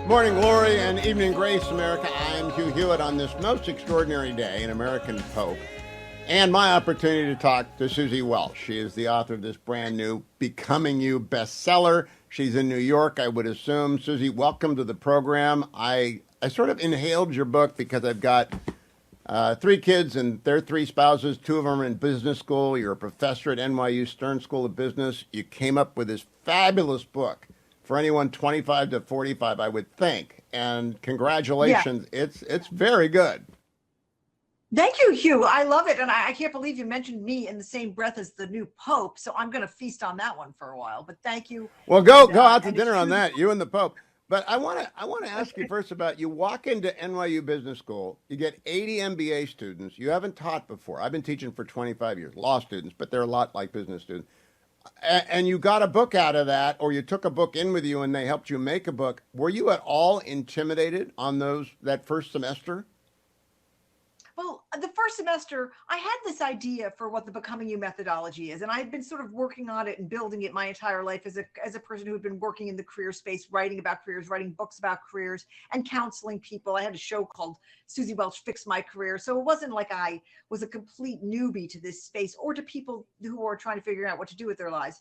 Morning glory and evening grace, America. I'm Hugh Hewitt on this most extraordinary day in American Pope, and my opportunity to talk to Suzy Welch. She is the author of this brand new Becoming You bestseller. She's in New York, I would assume. Suzy, welcome to the program. I sort of inhaled your book because I've got three kids and their three spouses. Two of them are in business school. You're a professor at NYU Stern School of Business. You came up with this fabulous book for anyone 25 to 45, I would think. And congratulations. Yeah. It's very good. Thank you, Hugh. I love it. And I can't believe you mentioned me in the same breath as the new Pope. So I'm going to feast on that one for a while. But thank you. Well, go And, out to and dinner it's on true. that, you and the Pope. But I want to ask you first about, you walk into NYU Business School, you get 80 MBA students. You haven't taught before. I've been teaching for 25 years, law students, but they're a lot like business students. And you got a book out of that, or you took a book in with you and they helped you make a book. Were you at all intimidated on that first semester? Well, the first semester, I had this idea for what the Becoming You methodology is, and I had been sort of working on it and building it my entire life as a person who had been working in the career space, writing about careers, writing books about careers, and counseling people. I had a show called Suzy Welch Fix My Career, so it wasn't like I was a complete newbie to this space or to people who are trying to figure out what to do with their lives.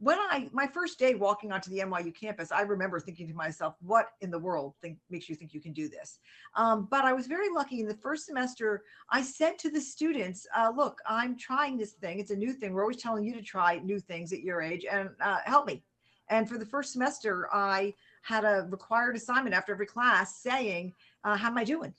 My first day walking onto the NYU campus, I remember thinking to myself, what in the world makes you think you can do this? But I was very lucky. In the first semester, I said to the students, look, I'm trying this thing. It's a new thing. We're always telling you to try new things at your age, and help me. And for the first semester, I had a required assignment after every class saying, how am I doing?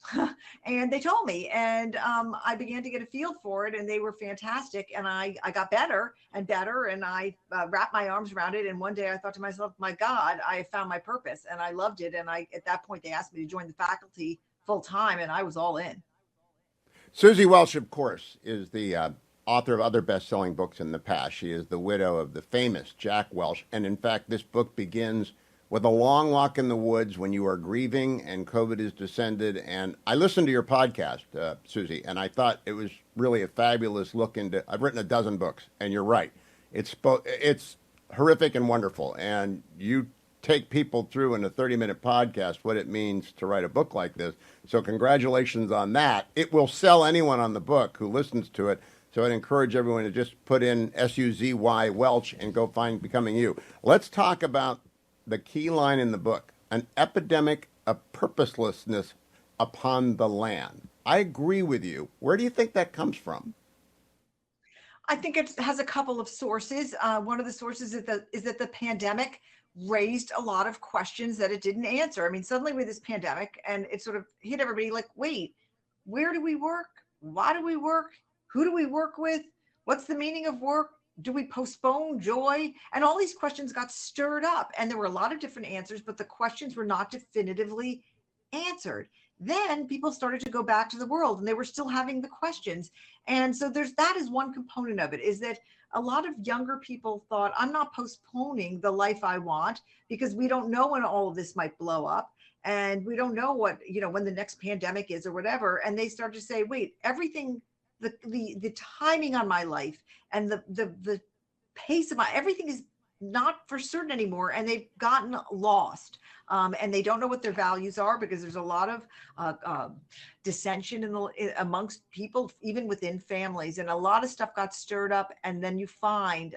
And they told me, and I began to get a feel for it, and they were fantastic. And I got better and better, and I wrapped my arms around it. And one day I thought to myself, my God, I found my purpose, and I loved it. And at that point, they asked me to join the faculty full time, and I was all in. Suzy Welch, of course, is the author of other best-selling books in the past. She is the widow of the famous Jack Welch. And in fact, this book begins with a long walk in the woods when you are grieving and COVID has descended. And I listened to your podcast, Suzy, and I thought it was really a fabulous look into. I've written a dozen books, and you're right. It's horrific and wonderful. And you take people through in a 30-minute podcast what it means to write a book like this. So congratulations on that. It will sell anyone on the book who listens to it. So I'd encourage everyone to just put in Suzy Welch and go find Becoming You. Let's talk about the key line in the book, an epidemic of purposelessness upon the land. I agree with you. Where do you think that comes from? I think it has a couple of sources. One of the sources is that the pandemic raised a lot of questions that it didn't answer. I mean, suddenly with this pandemic, and it sort of hit everybody like, wait, where do we work? Why do we work? Who do we work with? What's the meaning of work? Do we postpone joy? And all these questions got stirred up, and there were a lot of different answers, but the questions were not definitively answered. Then people started to go back to the world, and they were still having the questions. And so that is one component of it, is that a lot of younger people thought, I'm not postponing the life I want because we don't know when all of this might blow up. And we don't know when the next pandemic is or whatever. And they started to say, wait, everything, the timing on my life and the pace of everything is not for certain anymore, and they've gotten lost, and they don't know what their values are because there's a lot of dissension amongst people, even within families, and a lot of stuff got stirred up. And then you find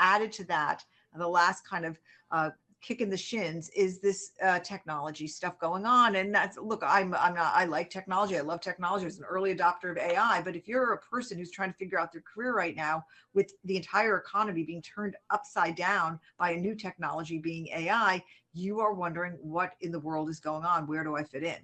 added to that, the last kind of kick in the shins is this technology stuff going on. And I like technology. I love technology. I was an early adopter of AI, but if you're a person who's trying to figure out their career right now with the entire economy being turned upside down by a new technology being AI, you are wondering what in the world is going on. Where do I fit in?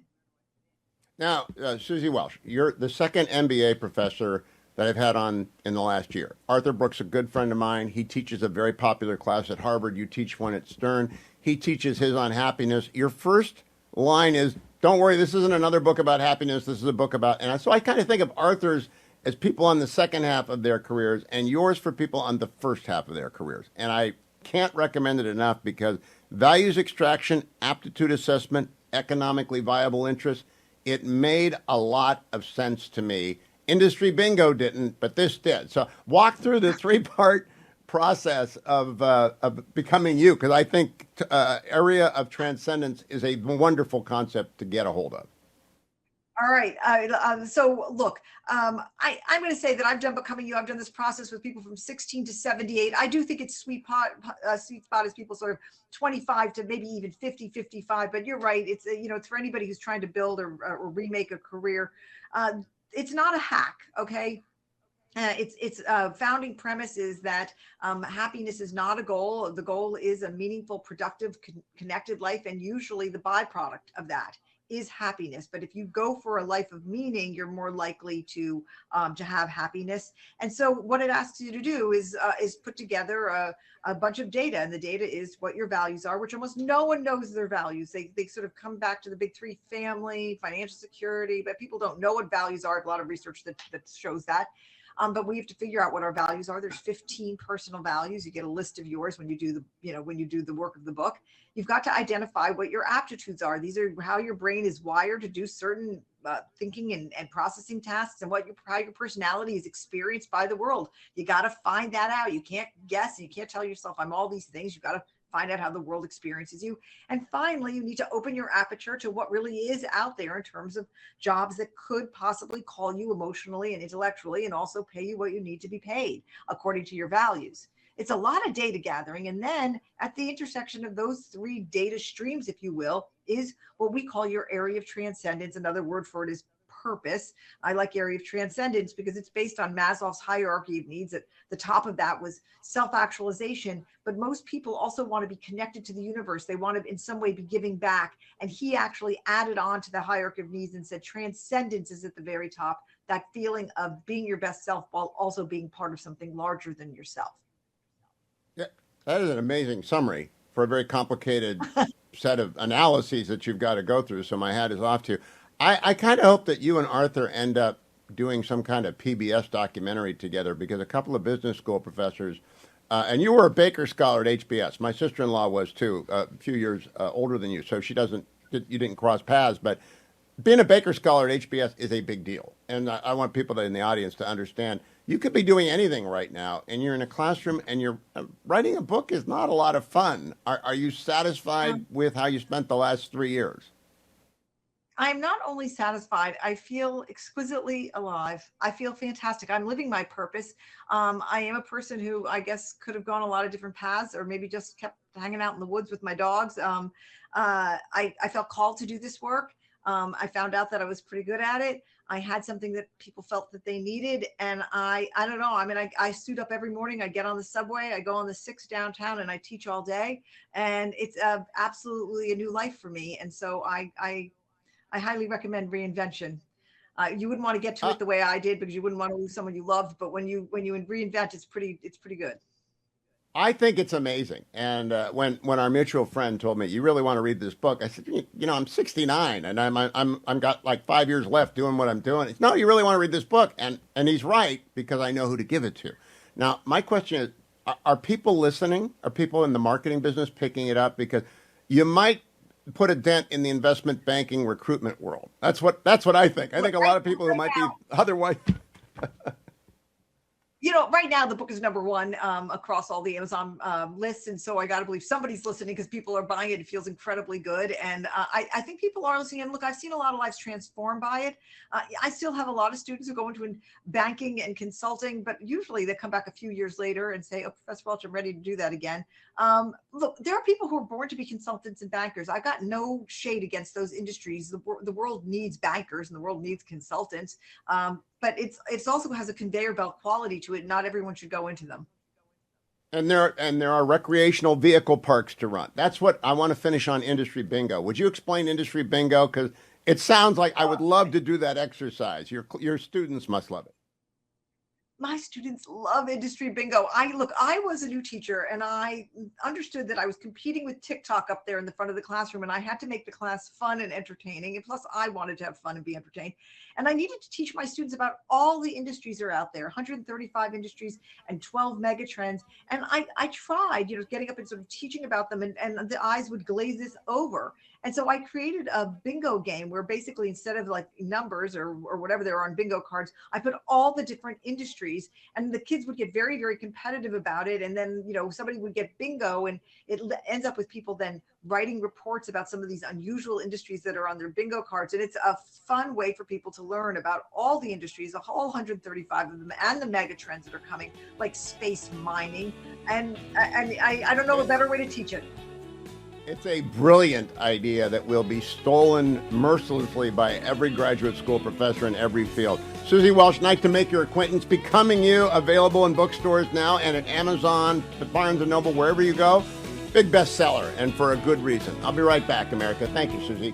Now, Suzy Welch, you're the second MBA professor that I've had on in the last year. Arthur Brooks, a good friend of mine. He teaches a very popular class at Harvard. You teach one at Stern. He teaches his on happiness. Your first line is, don't worry, this isn't another book about happiness. This is a book about, and so I kind of think of Arthur's as people on the second half of their careers and yours for people on the first half of their careers. And I can't recommend it enough because values extraction, aptitude assessment, economically viable interests, it made a lot of sense to me. Industry bingo didn't, but this did. So walk through the three-part process of becoming you, because I think area of transcendence is a wonderful concept to get a hold of. All right. So look, I'm going to say that I've done Becoming You. I've done this process with people from 16 to 78. I do think it's sweet spot is people sort of 25 to maybe even 50, 55. But you're right. It's, it's for anybody who's trying to build or remake a career. It's not a hack. Okay. Its founding premise is that happiness is not a goal. The goal is a meaningful, productive, connected life, and usually the byproduct of that is happiness. But if you go for a life of meaning, you're more likely to have happiness. And so, what it asks you to do is put together a bunch of data, and the data is what your values are, which almost no one knows their values. They sort of come back to the big three: family, financial security, but people don't know what values are. A lot of research that shows that. But we have to figure out what our values are. There's 15 personal values. You get a list of yours when you do when you do the work of the book. You've got to identify what your aptitudes are. These are how your brain is wired to do certain thinking and processing tasks, and how your personality is experienced by the world. You got to find that out. You can't guess. You can't tell yourself I'm all these things. You got to find out how the world experiences you. And finally, you need to open your aperture to what really is out there in terms of jobs that could possibly call you emotionally and intellectually, and also pay you what you need to be paid according to your values. It's a lot of data gathering. And then at the intersection of those three data streams, if you will, is what we call your area of transcendence. Another word for it is purpose. I like area of transcendence because it's based on Maslow's hierarchy of needs. At the top of that was self-actualization, but most people also want to be connected to the universe. They want to in some way be giving back. And he actually added on to the hierarchy of needs and said transcendence is at the very top, that feeling of being your best self while also being part of something larger than yourself. Yeah, that is an amazing summary for a very complicated set of analyses that you've got to go through. So my hat is off to you. I kind of hope that you and Arthur end up doing some kind of PBS documentary together, because a couple of business school professors, and you were a Baker Scholar at HBS. My sister-in-law was too, a few years older than you, so you didn't cross paths, but being a Baker Scholar at HBS is a big deal. And I want people in the audience to understand you could be doing anything right now, and you're in a classroom, and you're writing a book is not a lot of fun. Are you satisfied with how you spent the last 3 years? I'm not only satisfied, I feel exquisitely alive. I feel fantastic. I'm living my purpose. I am a person who I guess could have gone a lot of different paths, or maybe just kept hanging out in the woods with my dogs. I felt called to do this work. I found out that I was pretty good at it. I had something that people felt that they needed. And I don't know. I mean, I suit up every morning. I get on the subway. I go on the 6 downtown and I teach all day. And it's absolutely a new life for me. And so I highly recommend Reinvention. You wouldn't want to get to Uh, it the way I did because you wouldn't want to lose someone you loved. But when you reinvent, it's pretty good. I think it's amazing. And when our mutual friend told me you really want to read this book, I said, I'm 69 and I'm got like 5 years left doing what I'm doing. No, you really want to read this book, and he's right, because I know who to give it to. Now, my question is, are people listening? Are people in the marketing business picking it up? Because you might put a dent in the investment banking recruitment world. That's what I think. I think a lot of people who might be otherwise. Right now the book is number one across all the Amazon lists, and so I got to believe somebody's listening because people are buying it. It feels incredibly good, and I think people are listening. And look, I've seen a lot of lives transformed by it. I still have a lot of students who go into banking and consulting, but usually they come back a few years later and say, "Oh, Professor Welch, I'm ready to do that again." Look, there are people who are born to be consultants and bankers. I've got no shade against those industries. The world needs bankers and the world needs consultants. But it's also has a conveyor belt quality to it. Not everyone should go into them. And there are recreational vehicle parks to run. That's what I want to finish on industry bingo. Would you explain industry bingo? Because it sounds like I would love to do that exercise. Your students must love it. My students love industry bingo. I was a new teacher and I understood that I was competing with TikTok up there in the front of the classroom, and I had to make the class fun and entertaining. And plus I wanted to have fun and be entertained. And I needed to teach my students about all the industries that are out there, 135 industries and 12 mega trends. And I tried, getting up and sort of teaching about them, and the eyes would glaze this over. And so I created a bingo game where basically instead of like numbers or whatever there are on bingo cards, I put all the different industries industries, and the kids would get very, very competitive about it. And then, somebody would get bingo, and it ends up with people then writing reports about some of these unusual industries that are on their bingo cards. And it's a fun way for people to learn about all the industries, all 135 of them, and the mega trends that are coming, like space mining. And I don't know a better way to teach it. It's a brilliant idea that will be stolen mercilessly by every graduate school professor in every field. Suzy Welch, nice to make your acquaintance. Becoming You, available in bookstores now and at Amazon, at Barnes & Noble, wherever you go. Big bestseller, and for a good reason. I'll be right back, America. Thank you, Suzy.